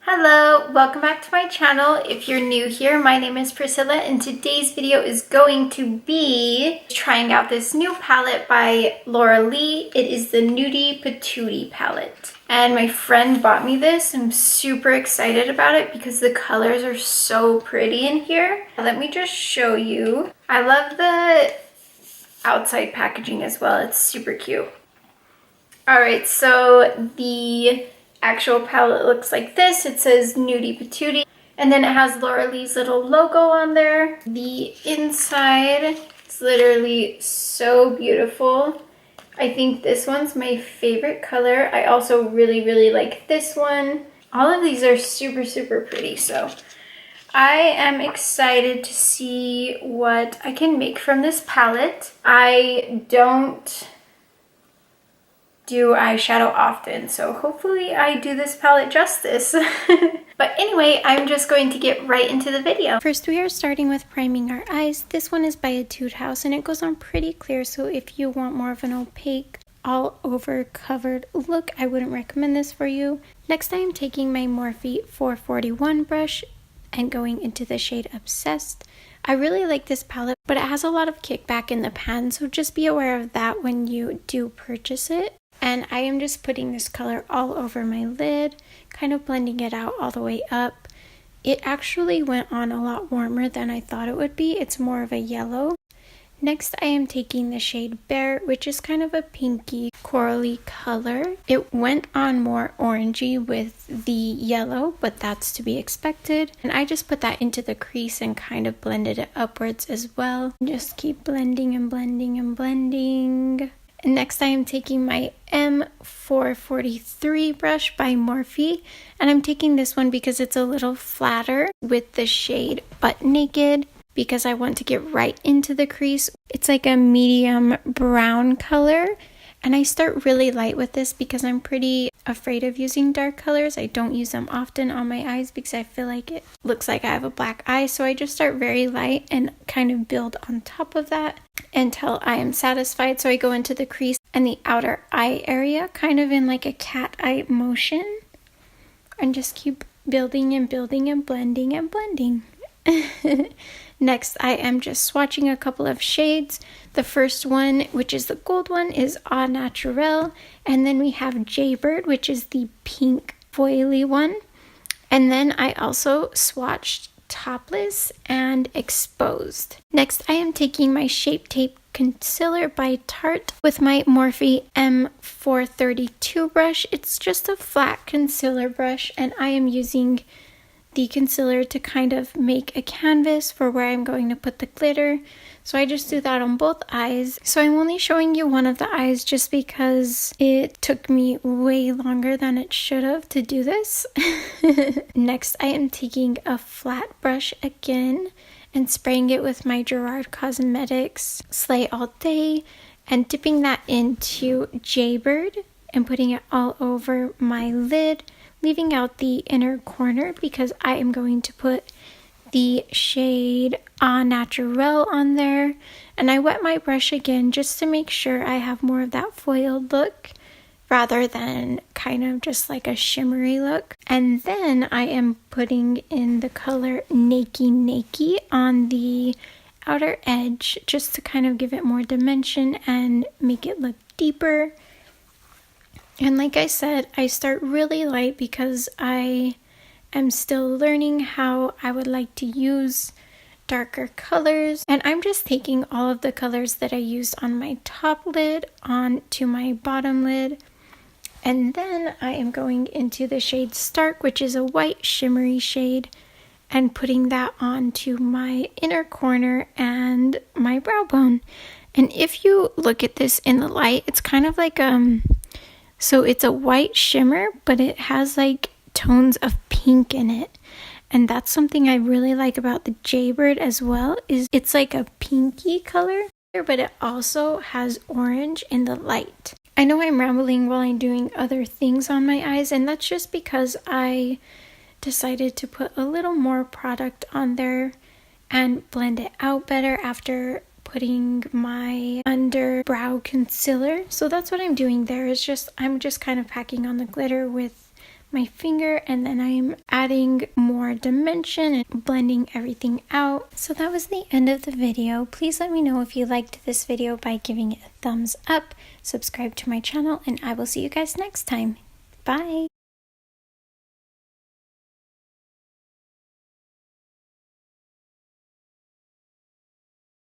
Hello, welcome back to my channel. If you're new here, my name is Priscilla and today's video is going to be trying out this new palette by Laura Lee. It is the Nudie Patootie palette. And my friend bought me this. I'm super excited about it because the colors are so pretty in here. Let me just show you. I love the outside packaging as well. It's super cute. Alright, so the actual palette looks like this. It says Nudie Patootie, and then it has Laura Lee's little logo on there. The inside is literally so beautiful. I think this one's my favorite color. I also really like this one. All of these are super pretty, so I am excited to see what I can make from this palette. I don't do eyeshadow often, so hopefully I do this palette justice. But anyway, I'm just going to get right into the video. First, we are starting with priming our eyes. This one is by Etude House and it goes on pretty clear, so if you want more of an opaque, all over covered look, I wouldn't recommend this for you. Next, I am taking my Morphe 441 brush and going into the shade Obsessed. I really like this palette, but it has a lot of kickback in the pan, so just be aware of that when you do purchase it. And I am just putting this color all over my lid, kind of blending it out all the way up. It actually went on a lot warmer than I thought it would be. It's more of a yellow. Next, I am taking the shade Bear, which is kind of a pinky, corally color. It went on more orangey with the yellow, but that's to be expected. And I just put that into the crease and kind of blended it upwards as well. Just keep blending and blending and blending. Next, I am taking my M443 brush by Morphe, and I'm taking this one because it's a little flatter with the shade Butt Naked because I want to get right into the crease. It's like a medium brown color, and I start really light with this because I'm pretty afraid of using dark colors. I don't use them often on my eyes because I feel like it looks like I have a black eye, so I just start very light and kind of build on top of that until I am satisfied. So I go into the crease and the outer eye area, kind of in like a cat eye motion, and just keep building and building and blending and blending. Next, I am just swatching a couple of shades. The first one, which is the gold one, is Au Naturel, and then we have Jaybird, which is the pink foily one. And then I also swatched Topless and Exposed. Next, I am taking my Shape Tape Concealer by Tarte with my Morphe M432 brush. It's just a flat concealer brush, and I am using the concealer to kind of make a canvas for where I'm going to put the glitter. So I just do that on both eyes. So I'm only showing you one of the eyes just because it took me way longer than it should have to do this. Next, I am taking a flat brush again and spraying it with my Gerard Cosmetics Slay All Day and dipping that into Jaybird and putting it all over my lid, leaving out the inner corner because I am going to put the shade Au Naturel on there. And I wet my brush again just to make sure I have more of that foiled look rather than kind of just like a shimmery look. And then I am putting in the color Nakey Nakey on the outer edge just to kind of give it more dimension and make it look deeper. And like I said, I start really light because I am still learning how I would like to use darker colors. And I'm just taking all of the colors that I used on my top lid onto my bottom lid. And then I am going into the shade Stark, which is a white shimmery shade, and putting that onto my inner corner and my brow bone. And if you look at this in the light, it's kind of like so it's a white shimmer, but it has like tones of pink in it. And that's something I really like about the Jaybird as well, is it's like a pinky color, but it also has orange in the light. I know I'm rambling while I'm doing other things on my eyes, and that's just because I decided to put a little more product on there and blend it out better after putting my under brow concealer. So that's what I'm doing there, is I'm just kind of packing on the glitter with my finger, and then I'm adding more dimension and blending everything out. So that was the end of the video. Please let me know if you liked this video by giving it a thumbs up, subscribe to my channel, and I will see you guys next time. Bye!